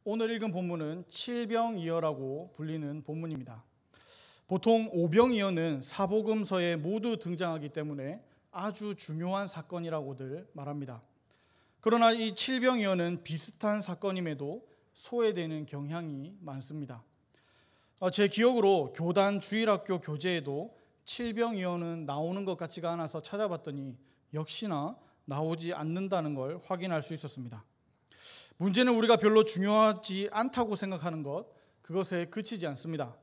오늘 읽은 본문은 칠병이어라고 불리는 본문입니다. 보통 오병이어는 사복음서에 모두 등장하기 때문에 아주 중요한 사건이라고들 말합니다. 그러나 이 칠병이어는 비슷한 사건임에도 소외되는 경향이 많습니다. 제 기억으로 교단 주일학교 교재에도 칠병이어는 나오는 것 같지가 않아서 찾아봤더니 역시나 나오지 않는다는 걸 확인할 수 있었습니다. 문제는 우리가 별로 중요하지 않다고 생각하는 것, 그것에 그치지 않습니다.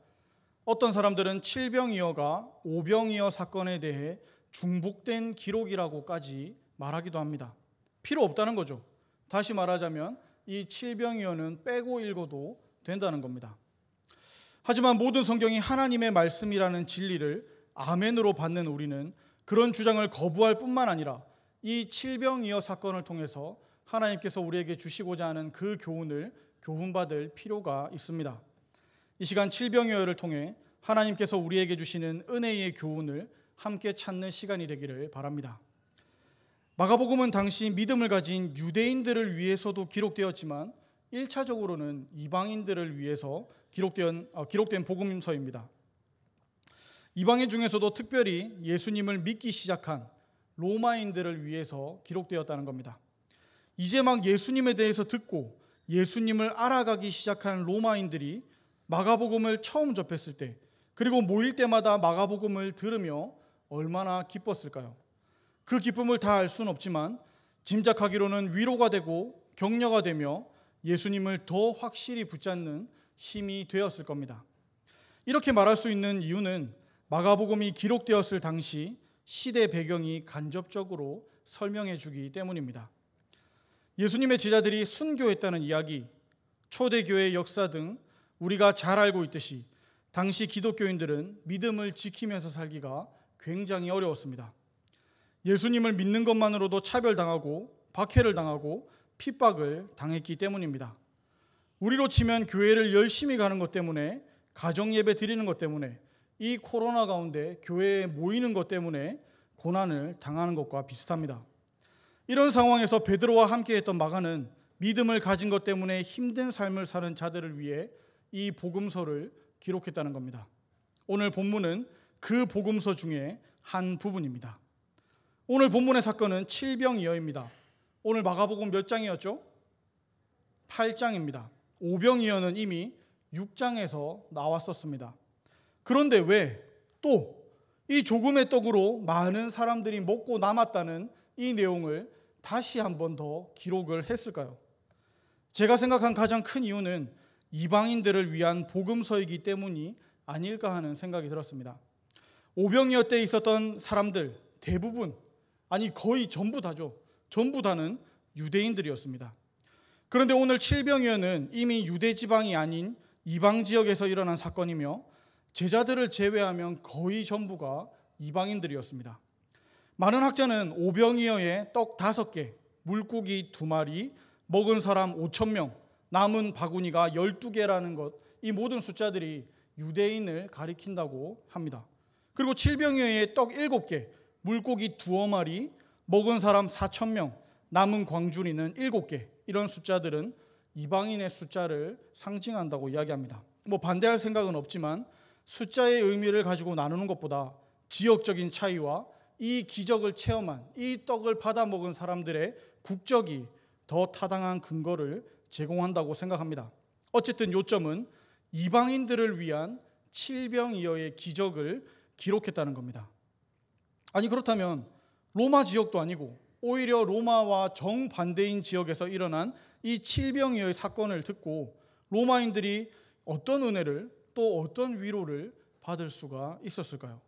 어떤 사람들은 칠병이어가 오병이어 사건에 대해 중복된 기록이라고까지 말하기도 합니다. 필요 없다는 거죠. 다시 말하자면 이 칠병이어는 빼고 읽어도 된다는 겁니다. 하지만 모든 성경이 하나님의 말씀이라는 진리를 아멘으로 받는 우리는 그런 주장을 거부할 뿐만 아니라 이 칠병이어 사건을 통해서 하나님께서 우리에게 주시고자 하는 그 교훈을 교훈받을 필요가 있습니다. 이 시간 칠병이어를 통해 하나님께서 우리에게 주시는 은혜의 교훈을 함께 찾는 시간이 되기를 바랍니다. 마가복음은 당시 믿음을 가진 유대인들을 위해서도 기록되었지만 1차적으로는 이방인들을 위해서 기록된 복음서입니다. 이방인 중에서도 특별히 예수님을 믿기 시작한 로마인들을 위해서 기록되었다는 겁니다. 이제 막 예수님에 대해서 듣고 예수님을 알아가기 시작한 로마인들이 마가복음을 처음 접했을 때, 그리고 모일 때마다 마가복음을 들으며 얼마나 기뻤을까요? 그 기쁨을 다 알 수는 없지만 짐작하기로는 위로가 되고 격려가 되며 예수님을 더 확실히 붙잡는 힘이 되었을 겁니다. 이렇게 말할 수 있는 이유는 마가복음이 기록되었을 당시 시대 배경이 간접적으로 설명해 주기 때문입니다. 예수님의 제자들이 순교했다는 이야기, 초대교회의 역사 등 우리가 잘 알고 있듯이 당시 기독교인들은 믿음을 지키면서 살기가 굉장히 어려웠습니다. 예수님을 믿는 것만으로도 차별당하고 박해를 당하고 핍박을 당했기 때문입니다. 우리로 치면 교회를 열심히 가는 것 때문에, 가정예배 드리는 것 때문에, 이 코로나 가운데 교회에 모이는 것 때문에 고난을 당하는 것과 비슷합니다. 이런 상황에서 베드로와 함께했던 마가는 믿음을 가진 것 때문에 힘든 삶을 사는 자들을 위해 이 복음서를 기록했다는 겁니다. 오늘 본문은 그 복음서 중에 한 부분입니다. 오늘 본문의 사건은 칠병이어입니다. 오늘 마가복음 몇 장이었죠? 8장입니다. 오병이어는 이미 6장에서 나왔었습니다. 그런데 왜 또 이 조금의 떡으로 많은 사람들이 먹고 남았다는 이 내용을 다시 한 번 더 기록을 했을까요? 제가 생각한 가장 큰 이유는 이방인들을 위한 복음서이기 때문이 아닐까 하는 생각이 들었습니다. 오병이어 때 있었던 사람들 대부분, 아니 거의 전부 다죠. 전부 다는 유대인들이었습니다. 그런데 오늘 칠병이어는 이미 유대 지방이 아닌 이방 지역에서 일어난 사건이며 제자들을 제외하면 거의 전부가 이방인들이었습니다. 많은 학자는 오병이어에 떡 5개, 물고기 2마리, 먹은 사람 5,000명, 남은 바구니가 12개라는 것, 이 모든 숫자들이 유대인을 가리킨다고 합니다. 그리고 칠병이어에 떡 7개, 물고기 2어마리, 먹은 사람 4,000명, 남은 광주리는 7개, 이런 숫자들은 이방인의 숫자를 상징한다고 이야기합니다. 반대할 생각은 없지만 숫자의 의미를 가지고 나누는 것보다 지역적인 차이와 이 기적을 체험한, 이 떡을 받아 먹은 사람들의 국적이 더 타당한 근거를 제공한다고 생각합니다. 어쨌든 요점은 이방인들을 위한 칠병이어의 기적을 기록했다는 겁니다. 아니 그렇다면 로마 지역도 아니고 오히려 로마와 정반대인 지역에서 일어난 이 칠병이어의 사건을 듣고 로마인들이 어떤 은혜를 또 어떤 위로를 받을 수가 있었을까요?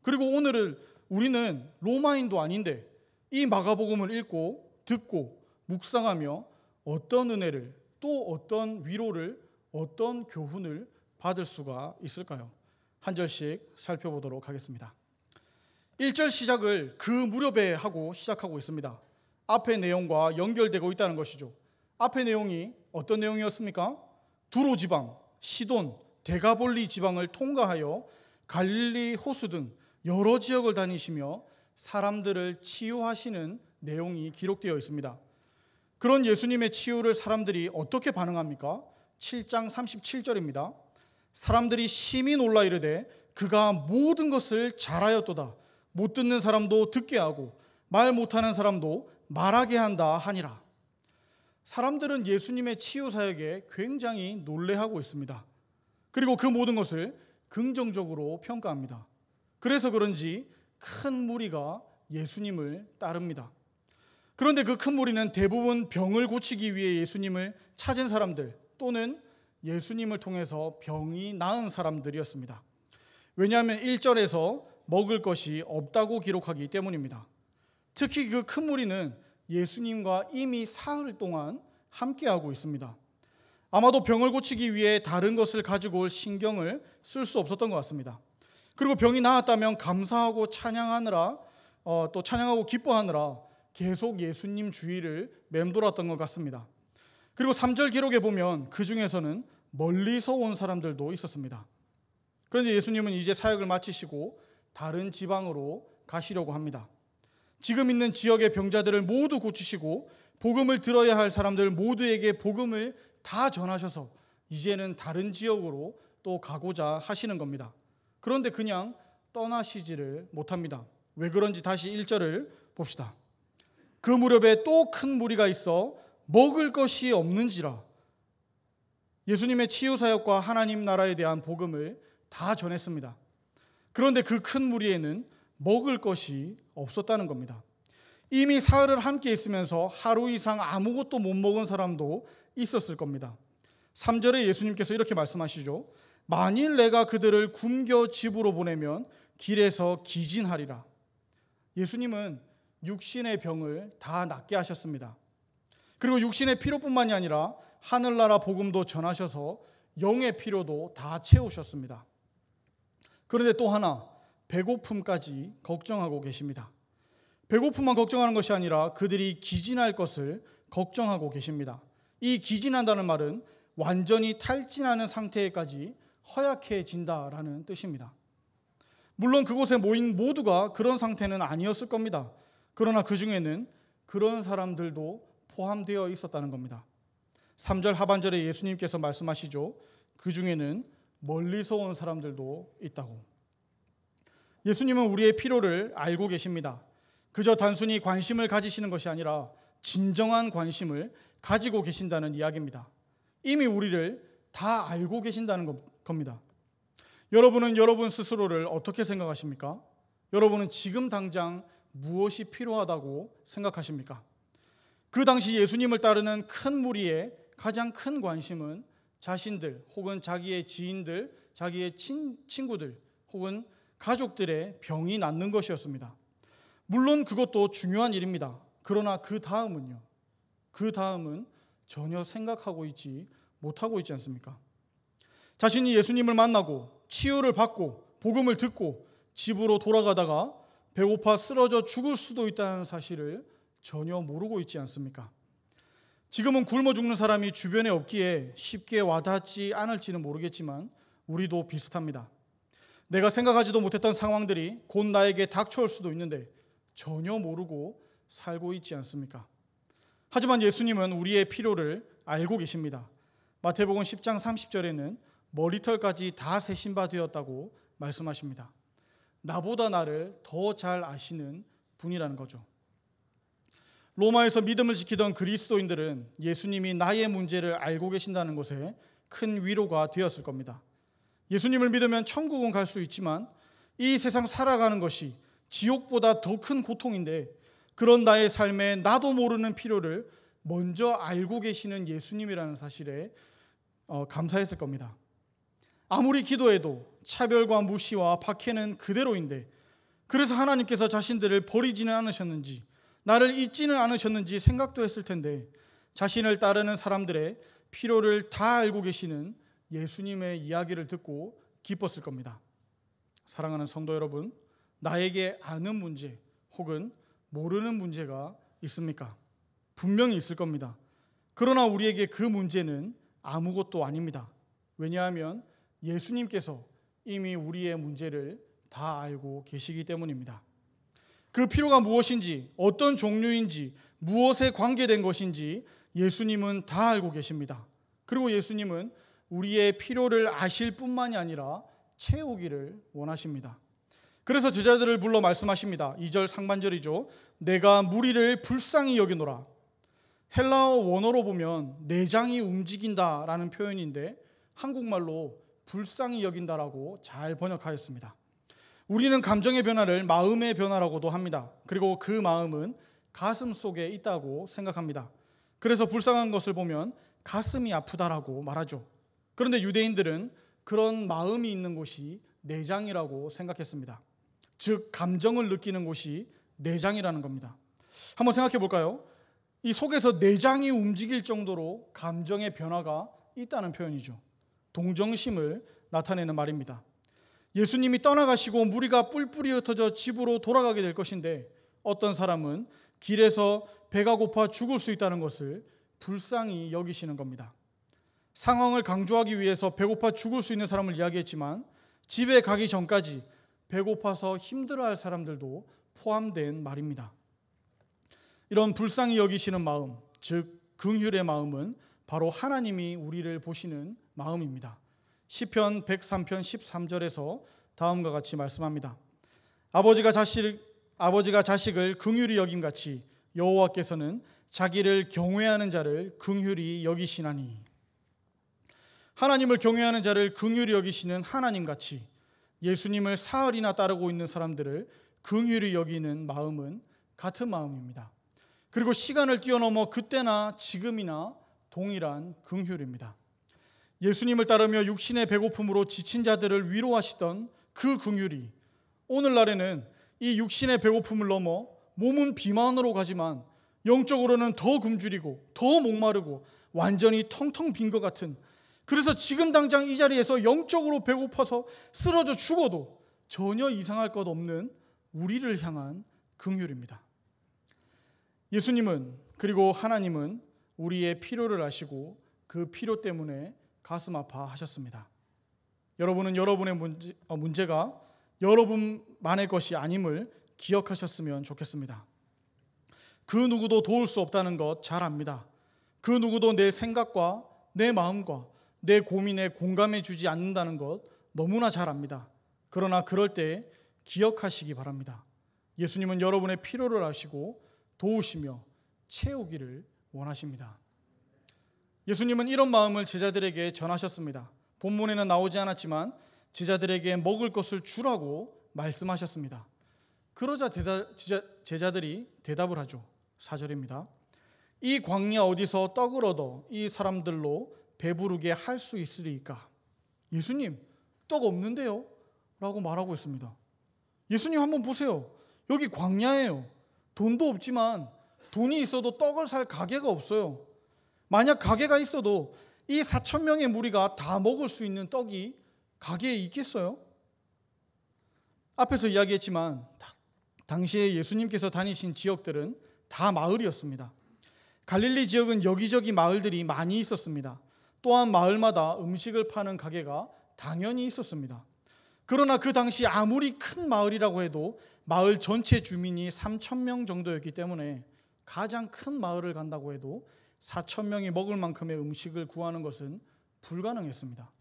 그리고 오늘은 우리는 로마인도 아닌데 이 마가복음을 읽고 듣고 묵상하며 어떤 은혜를 또 어떤 위로를 어떤 교훈을 받을 수가 있을까요? 한 절씩 살펴보도록 하겠습니다. 1절 시작을 그 무렵에 하고 시작하고 있습니다. 앞의 내용과 연결되고 있다는 것이죠. 앞의 내용이 어떤 내용이었습니까? 두로 지방, 시돈, 데가볼리 지방을 통과하여 갈릴리 호수 등 여러 지역을 다니시며 사람들을 치유하시는 내용이 기록되어 있습니다. 그런 예수님의 치유를 사람들이 어떻게 반응합니까? 7장 37절입니다. 사람들이 심히 놀라 이르되 그가 모든 것을 잘하였도다. 못 듣는 사람도 듣게 하고 말 못하는 사람도 말하게 한다 하니라. 사람들은 예수님의 치유 사역에 굉장히 놀래하고 있습니다. 그리고 그 모든 것을 긍정적으로 평가합니다. 그래서 그런지 큰 무리가 예수님을 따릅니다. 그런데 그 큰 무리는 대부분 병을 고치기 위해 예수님을 찾은 사람들 또는 예수님을 통해서 병이 나은 사람들이었습니다. 왜냐하면 1절에서 먹을 것이 없다고 기록하기 때문입니다. 특히 그 큰 무리는 예수님과 이미 사흘 동안 함께하고 있습니다. 아마도 병을 고치기 위해 다른 것을 가지고 올 신경을 쓸 수 없었던 것 같습니다. 그리고 병이 나았다면 감사하고 찬양하느라 또 찬양하고 기뻐하느라 계속 예수님 주위를 맴돌았던 것 같습니다. 그리고 3절 기록에 보면 그 중에서는 멀리서 온 사람들도 있었습니다. 그런데 예수님은 이제 사역을 마치시고 다른 지방으로 가시려고 합니다. 지금 있는 지역의 병자들을 모두 고치시고 복음을 들어야 할 사람들 모두에게 복음을 다 전하셔서 이제는 다른 지역으로 또 가고자 하시는 겁니다. 그런데 그냥 떠나시지를 못합니다. 왜 그런지 다시 1절을 봅시다. 그 무렵에 또 큰 무리가 있어 먹을 것이 없는지라. 예수님의 치유 사역과 하나님 나라에 대한 복음을 다 전했습니다. 그런데 그 큰 무리에는 먹을 것이 없었다는 겁니다. 이미 사흘을 함께 있으면서 하루 이상 아무것도 못 먹은 사람도 있었을 겁니다. 3절에 예수님께서 이렇게 말씀하시죠. 만일 내가 그들을 굶겨 집으로 보내면 길에서 기진하리라. 예수님은 육신의 병을 다 낫게 하셨습니다. 그리고 육신의 피로뿐만이 아니라 하늘나라 복음도 전하셔서 영의 피로도 다 채우셨습니다. 그런데 또 하나 배고픔까지 걱정하고 계십니다. 배고픔만 걱정하는 것이 아니라 그들이 기진할 것을 걱정하고 계십니다. 이 기진한다는 말은 완전히 탈진하는 상태까지 허약해진다라는 뜻입니다. 물론 그곳에 모인 모두가 그런 상태는 아니었을 겁니다. 그러나 그 중에는 그런 사람들도 포함되어 있었다는 겁니다. 3절 하반절에 예수님께서 말씀하시죠. 그 중에는 멀리서 온 사람들도 있다고. 예수님은 우리의 필요를 알고 계십니다. 그저 단순히 관심을 가지시는 것이 아니라 진정한 관심을 가지고 계신다는 이야기입니다. 이미 우리를 다 알고 계신다는 겁니다. 여러분은 여러분 스스로를 어떻게 생각하십니까? 여러분은 지금 당장 무엇이 필요하다고 생각하십니까? 그 당시 예수님을 따르는 큰 무리의 가장 큰 관심은 자신들 혹은 자기의 지인들, 자기의 친구들 혹은 가족들의 병이 낫는 것이었습니다. 물론 그것도 중요한 일입니다. 그러나 그 다음은요. 그 다음은 전혀 생각하고 있지 못하고 있지 않습니까? 자신이 예수님을 만나고 치유를 받고 복음을 듣고 집으로 돌아가다가 배고파 쓰러져 죽을 수도 있다는 사실을 전혀 모르고 있지 않습니까? 지금은 굶어 죽는 사람이 주변에 없기에 쉽게 와닿지 않을지는 모르겠지만 우리도 비슷합니다. 내가 생각하지도 못했던 상황들이 곧 나에게 닥쳐올 수도 있는데 전혀 모르고 살고 있지 않습니까? 하지만 예수님은 우리의 필요를 알고 계십니다. 마태복음 10장 30절에는 머리털까지 다 세신 바 되었다고 말씀하십니다. 나보다 나를 더 잘 아시는 분이라는 거죠. 로마에서 믿음을 지키던 그리스도인들은 예수님이 나의 문제를 알고 계신다는 것에 큰 위로가 되었을 겁니다. 예수님을 믿으면 천국은 갈 수 있지만 이 세상 살아가는 것이 지옥보다 더 큰 고통인데 그런 나의 삶에 나도 모르는 필요를 먼저 알고 계시는 예수님이라는 사실에 감사했을 겁니다. 아무리 기도해도 차별과 무시와 박해는 그대로인데 그래서 하나님께서 자신들을 버리지는 않으셨는지 나를 잊지는 않으셨는지 생각도 했을 텐데 자신을 따르는 사람들의 필요를 다 알고 계시는 예수님의 이야기를 듣고 기뻤을 겁니다. 사랑하는 성도 여러분, 나에게 아는 문제 혹은 모르는 문제가 있습니까? 분명히 있을 겁니다. 그러나 우리에게 그 문제는 아무것도 아닙니다. 왜냐하면 예수님께서 이미 우리의 문제를 다 알고 계시기 때문입니다. 그 필요가 무엇인지, 어떤 종류인지, 무엇에 관계된 것인지 예수님은 다 알고 계십니다. 그리고 예수님은 우리의 필요를 아실 뿐만이 아니라 채우기를 원하십니다. 그래서 제자들을 불러 말씀하십니다. 2절 상반절이죠. 내가 무리를 불쌍히 여기노라. 헬라어 원어로 보면 내장이 움직인다라는 표현인데 한국말로 불쌍히 여긴다라고 잘 번역하였습니다. 우리는 감정의 변화를 마음의 변화라고도 합니다. 그리고 그 마음은 가슴 속에 있다고 생각합니다. 그래서 불쌍한 것을 보면 가슴이 아프다라고 말하죠. 그런데 유대인들은 그런 마음이 있는 곳이 내장이라고 생각했습니다. 즉 감정을 느끼는 곳이 내장이라는 겁니다. 한번 생각해 볼까요? 이 속에서 내장이 움직일 정도로 감정의 변화가 있다는 표현이죠. 동정심을 나타내는 말입니다. 예수님이 떠나가시고 무리가 뿔뿔이 흩어져 집으로 돌아가게 될 것인데 어떤 사람은 길에서 배가 고파 죽을 수 있다는 것을 불쌍히 여기시는 겁니다. 상황을 강조하기 위해서 배고파 죽을 수 있는 사람을 이야기했지만 집에 가기 전까지 배고파서 힘들어할 사람들도 포함된 말입니다. 이런 불쌍히 여기시는 마음, 즉 긍휼의 마음은 바로 하나님이 우리를 보시는 마음입니다. 시편 103편 13절에서 다음과 같이 말씀합니다. 아버지가 자식을 긍휼히 여김같이 여호와께서는 자기를 경외하는 자를 긍휼히 여기시나니. 하나님을 경외하는 자를 긍휼히 여기시는 하나님같이 예수님을 사흘이나 따르고 있는 사람들을 긍휼히 여기는 마음은 같은 마음입니다. 그리고 시간을 뛰어넘어 그때나 지금이나 동일한 긍휼입니다. 예수님을 따르며 육신의 배고픔으로 지친 자들을 위로하시던 그 긍휼이 오늘날에는 이 육신의 배고픔을 넘어 몸은 비만으로 가지만 영적으로는 더 굶주리고 더 목마르고 완전히 텅텅 빈 것 같은, 그래서 지금 당장 이 자리에서 영적으로 배고파서 쓰러져 죽어도 전혀 이상할 것 없는 우리를 향한 긍휼입니다. 예수님은, 그리고 하나님은 우리의 필요를 아시고 그 필요 때문에 가슴 아파하셨습니다. 여러분은 여러분의 문제가 여러분만의 것이 아님을 기억하셨으면 좋겠습니다. 그 누구도 도울 수 없다는 것 잘 압니다. 그 누구도 내 생각과 내 마음과 내 고민에 공감해 주지 않는다는 것 너무나 잘 압니다. 그러나 그럴 때 기억하시기 바랍니다. 예수님은 여러분의 필요를 아시고 도우시며 채우기를 원하십니다. 예수님은 이런 마음을 제자들에게 전하셨습니다. 본문에는 나오지 않았지만 제자들에게 먹을 것을 주라고 말씀하셨습니다. 그러자 제자들이 대답을 하죠. 4절입니다. 이 광야 어디서 떡을 얻어 이 사람들로 배부르게 할 수 있으리까? 예수님, 떡 없는데요? 라고 말하고 있습니다. 예수님 한번 보세요. 여기 광야예요. 돈도 없지만 돈이 있어도 떡을 살 가게가 없어요. 만약 가게가 있어도 이 4,000명의 무리가 다 먹을 수 있는 떡이 가게에 있겠어요? 앞에서 이야기했지만 당시에 예수님께서 다니신 지역들은 다 마을이었습니다. 갈릴리 지역은 여기저기 마을들이 많이 있었습니다. 또한 마을마다 음식을 파는 가게가 당연히 있었습니다. 그러나 그 당시 아무리 큰 마을이라고 해도 마을 전체 주민이 3,000명 정도였기 때문에 가장 큰 마을을 간다고 해도 4,000명이 먹을 만큼의 음식을 구하는 것은 불가능했습니다.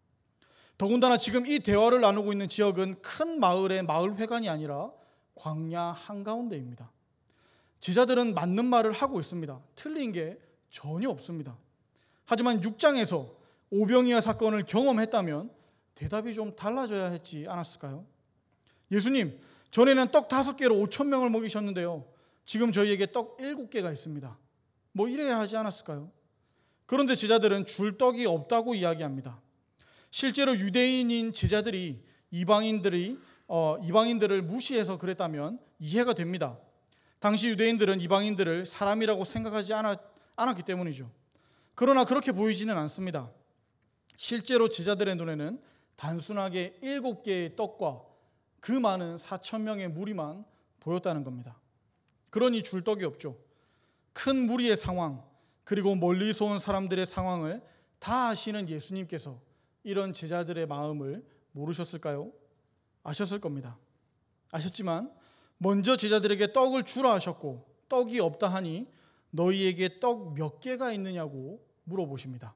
더군다나 지금 이 대화를 나누고 있는 지역은 큰 마을의 마을회관이 아니라 광야 한가운데입니다. 제자들은 맞는 말을 하고 있습니다. 틀린 게 전혀 없습니다. 하지만 6장에서 오병이어 사건을 경험했다면 대답이 좀 달라져야 했지 않았을까요? 예수님, 전에는 떡 5개로 5,000명을 먹이셨는데요. 지금 저희에게 떡 7개가 있습니다. 뭐 이래야 하지 않았을까요? 그런데 제자들은 줄 떡이 없다고 이야기합니다. 실제로 유대인인 제자들이 이방인들을 무시해서 그랬다면 이해가 됩니다. 당시 유대인들은 이방인들을 사람이라고 생각하지 않았기 때문이죠. 그러나 그렇게 보이지는 않습니다. 실제로 제자들의 눈에는 단순하게 7개의 떡과 그 많은 4,000명의 무리만 보였다는 겁니다. 그러니 줄 떡이 없죠. 큰 무리의 상황, 그리고 멀리서 온 사람들의 상황을 다 아시는 예수님께서 이런 제자들의 마음을 모르셨을까요? 아셨을 겁니다. 아셨지만 먼저 제자들에게 떡을 주라 하셨고 떡이 없다 하니 너희에게 떡 몇 개가 있느냐고 물어보십니다.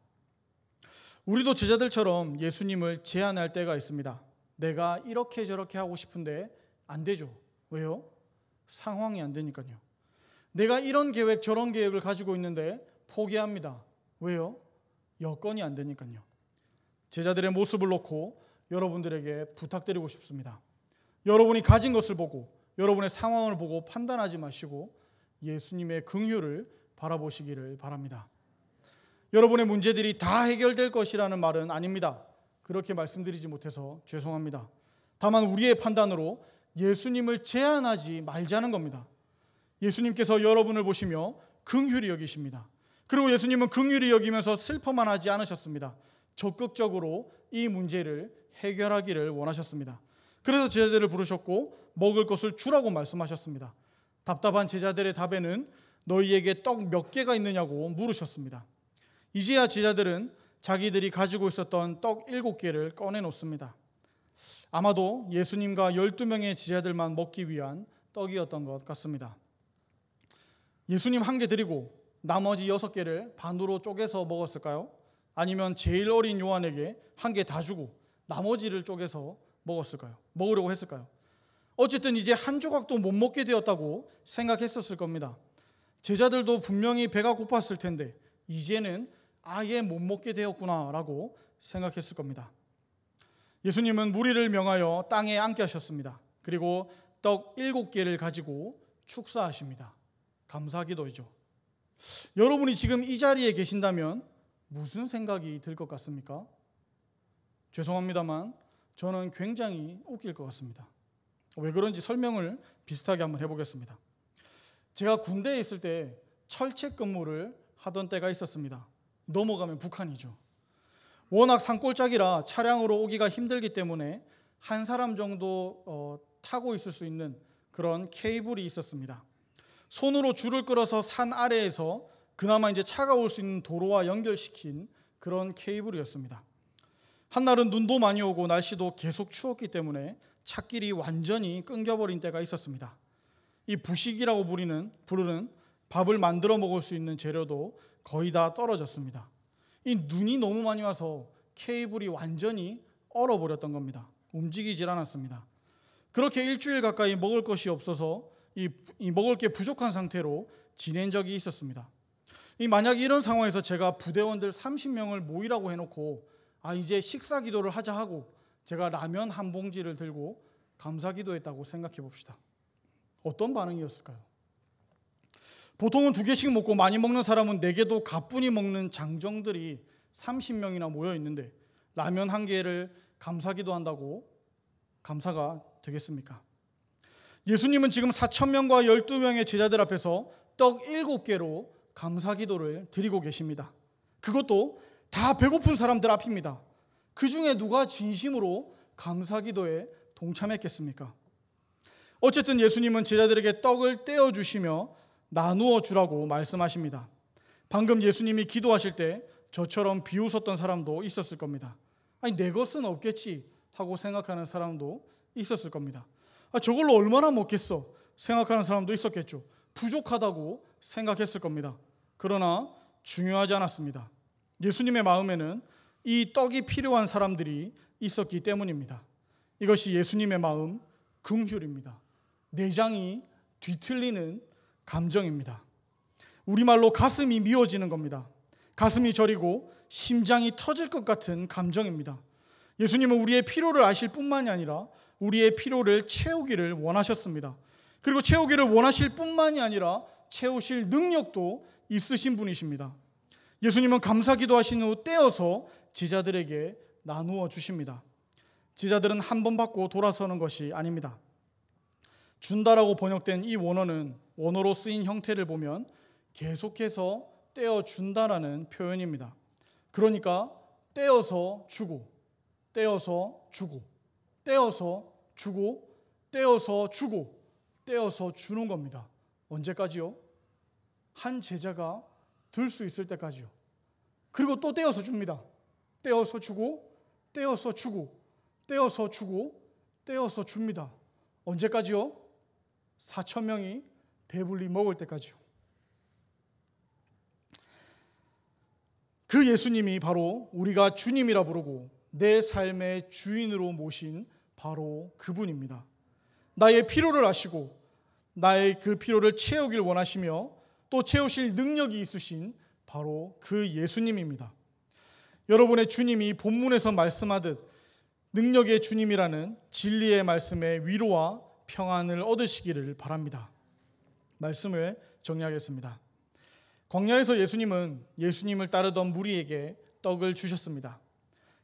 우리도 제자들처럼 예수님을 제안할 때가 있습니다. 내가 이렇게 저렇게 하고 싶은데 안 되죠. 왜요? 상황이 안 되니까요. 내가 이런 계획 저런 계획을 가지고 있는데 포기합니다. 왜요? 여건이 안 되니까요. 제자들의 모습을 놓고 여러분들에게 부탁드리고 싶습니다. 여러분이 가진 것을 보고 여러분의 상황을 보고 판단하지 마시고 예수님의 긍휼을 바라보시기를 바랍니다. 여러분의 문제들이 다 해결될 것이라는 말은 아닙니다. 그렇게 말씀드리지 못해서 죄송합니다. 다만 우리의 판단으로 예수님을 제한하지 말자는 겁니다. 예수님께서 여러분을 보시며 긍휼히 여기십니다. 그리고 예수님은 긍휼히 여기면서 슬퍼만 하지 않으셨습니다. 적극적으로 이 문제를 해결하기를 원하셨습니다. 그래서 제자들을 부르셨고 먹을 것을 주라고 말씀하셨습니다. 답답한 제자들의 답에는 너희에게 떡 몇 개가 있느냐고 물으셨습니다. 이제야 제자들은 자기들이 가지고 있었던 떡 7개를 꺼내놓습니다. 아마도 예수님과 12명의 제자들만 먹기 위한 떡이었던 것 같습니다. 예수님 1개 드리고 나머지 6개를 반으로 쪼개서 먹었을까요? 아니면 제일 어린 요한에게 1개 다 주고 나머지를 쪼개서 먹으려고 했을까요? 어쨌든 이제 한 조각도 못 먹게 되었다고 생각했었을 겁니다. 제자들도 분명히 배가 고팠을 텐데 이제는 아예 못 먹게 되었구나라고 생각했을 겁니다. 예수님은 무리를 명하여 땅에 앉게 하셨습니다. 그리고 떡 7개를 가지고 축사하십니다. 감사기도이죠. 여러분이 지금 이 자리에 계신다면 무슨 생각이 들 것 같습니까? 죄송합니다만 저는 굉장히 웃길 것 같습니다. 왜 그런지 설명을 비슷하게 한번 해보겠습니다. 제가 군대에 있을 때 철책 근무를 하던 때가 있었습니다. 넘어가면 북한이죠. 워낙 산골짜기라 차량으로 오기가 힘들기 때문에 한 사람 정도 타고 있을 수 있는 그런 케이블이 있었습니다. 손으로 줄을 끌어서 산 아래에서 그나마 이제 차가 올 수 있는 도로와 연결시킨 그런 케이블이었습니다. 한날은 눈도 많이 오고 날씨도 계속 추웠기 때문에 찻길이 완전히 끊겨버린 때가 있었습니다. 이 부식이라고 부르는 밥을 만들어 먹을 수 있는 재료도 거의 다 떨어졌습니다. 이 눈이 너무 많이 와서 케이블이 완전히 얼어버렸던 겁니다. 움직이질 않았습니다. 그렇게 일주일 가까이 먹을 것이 없어서 이 먹을 게 부족한 상태로 지낸 적이 있었습니다. 만약 이런 상황에서 제가 부대원들 30명을 모이라고 해놓고 이제 식사 기도를 하자 하고 제가 라면 한 봉지를 들고 감사 기도했다고 생각해 봅시다. 어떤 반응이었을까요? 보통은 2개씩 먹고 많이 먹는 사람은 4개도 가뿐히 먹는 장정들이 30명이나 모여 있는데 라면 1개를 감사 기도한다고 감사가 되겠습니까? 예수님은 지금 4,000명과 12명의 제자들 앞에서 떡 7개로 감사 기도를 드리고 계십니다. 그것도 다 배고픈 사람들 앞입니다. 그 중에 누가 진심으로 감사 기도에 동참했겠습니까? 어쨌든 예수님은 제자들에게 떡을 떼어주시며 나누어 주라고 말씀하십니다. 방금 예수님이 기도하실 때 저처럼 비웃었던 사람도 있었을 겁니다. 내 것은 없겠지 하고 생각하는 사람도 있었을 겁니다. 저걸로 얼마나 먹겠어 생각하는 사람도 있었겠죠. 부족하다고 생각했을 겁니다. 그러나 중요하지 않았습니다. 예수님의 마음에는 이 떡이 필요한 사람들이 있었기 때문입니다. 이것이 예수님의 마음, 긍휼입니다. 내장이 뒤틀리는 감정입니다. 우리말로 가슴이 미어지는 겁니다. 가슴이 저리고 심장이 터질 것 같은 감정입니다. 예수님은 우리의 필요를 아실 뿐만이 아니라 우리의 필요를 채우기를 원하셨습니다. 그리고 채우기를 원하실 뿐만이 아니라 채우실 능력도 있으신 분이십니다. 예수님은 감사 기도하신 후 떼어서 제자들에게 나누어 주십니다. 제자들은 한 번 받고 돌아서는 것이 아닙니다. 준다라고 번역된 이 원어로 쓰인 형태를 보면 계속해서 떼어준다라는 표현입니다. 그러니까 떼어서 주고, 떼어서 주고, 떼어서 주고, 떼어서 주고, 떼어서 주는 겁니다. 언제까지요? 한 제자가 들 수 있을 때까지요. 그리고 또 떼어서 줍니다. 떼어서 주고, 떼어서 주고, 떼어서 주고, 떼어서 줍니다. 언제까지요? 4,000명이 배불리 먹을 때까지요. 그 예수님이 바로 우리가 주님이라 부르고 내 삶의 주인으로 모신 바로 그분입니다. 나의 필요를 아시고 나의 그 필요를 채우길 원하시며 또 채우실 능력이 있으신 바로 그 예수님입니다. 여러분의 주님이 본문에서 말씀하듯 능력의 주님이라는 진리의 말씀에 위로와 평안을 얻으시기를 바랍니다. 말씀을 정리하겠습니다. 광야에서 예수님은 예수님을 따르던 무리에게 떡을 주셨습니다.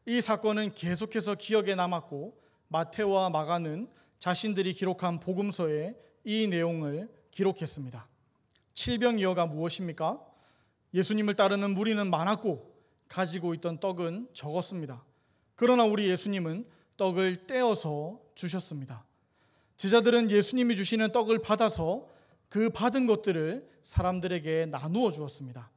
이 사건은 계속해서 기억에 남았고 마태와 마가는 자신들이 기록한 복음서에 이 내용을 기록했습니다. 칠병이어가 무엇입니까? 예수님을 따르는 무리는 많았고 가지고 있던 떡은 적었습니다. 그러나 우리 예수님은 떡을 떼어서 주셨습니다. 제자들은 예수님이 주시는 떡을 받아서 그 받은 것들을 사람들에게 나누어 주었습니다.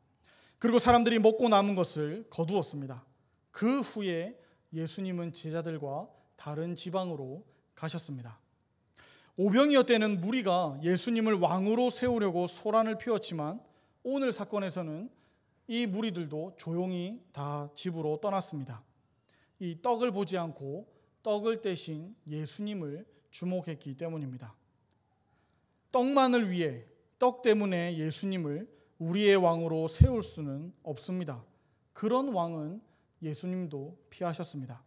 그리고 사람들이 먹고 남은 것을 거두었습니다. 그 후에 예수님은 제자들과 다른 지방으로 가셨습니다. 오병이어 때는 무리가 예수님을 왕으로 세우려고 소란을 피웠지만 오늘 사건에서는 이 무리들도 조용히 다 집으로 떠났습니다. 이 떡을 보지 않고 떡을 떼신 예수님을 주목했기 때문입니다. 떡만을 위해 떡 때문에 예수님을 우리의 왕으로 세울 수는 없습니다. 그런 왕은 예수님도 피하셨습니다.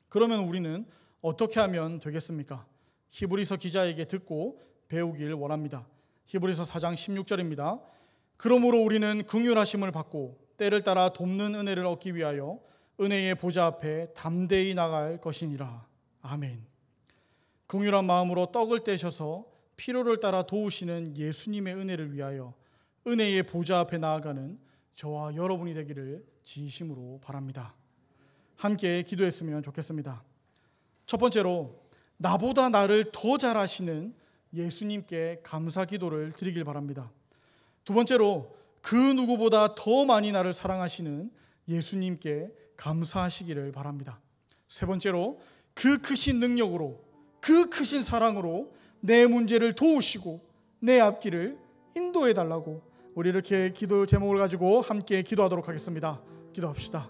그러면 우리는 어떻게 하면 되겠습니까? 히브리서 기자에게 듣고 배우길 원합니다. 히브리서 4장 16절입니다. 그러므로 우리는 긍휼하심을 받고 때를 따라 돕는 은혜를 얻기 위하여 은혜의 보좌 앞에 담대히 나갈 것이니라. 아멘. 긍휼한 마음으로 떡을 떼셔서 필요를 따라 도우시는 예수님의 은혜를 위하여 은혜의 보좌 앞에 나아가는 저와 여러분이 되기를 진심으로 바랍니다. 함께 기도했으면 좋겠습니다. 첫 번째로 나보다 나를 더 잘 아시는 예수님께 감사 기도를 드리길 바랍니다. 두 번째로 그 누구보다 더 많이 나를 사랑하시는 예수님께 감사하시기를 바랍니다. 세 번째로 그 크신 능력으로, 그 크신 사랑으로 내 문제를 도우시고 내 앞길을 인도해 달라고, 우리 이렇게 기도 제목을 가지고 함께 기도하도록 하겠습니다. 기도합시다.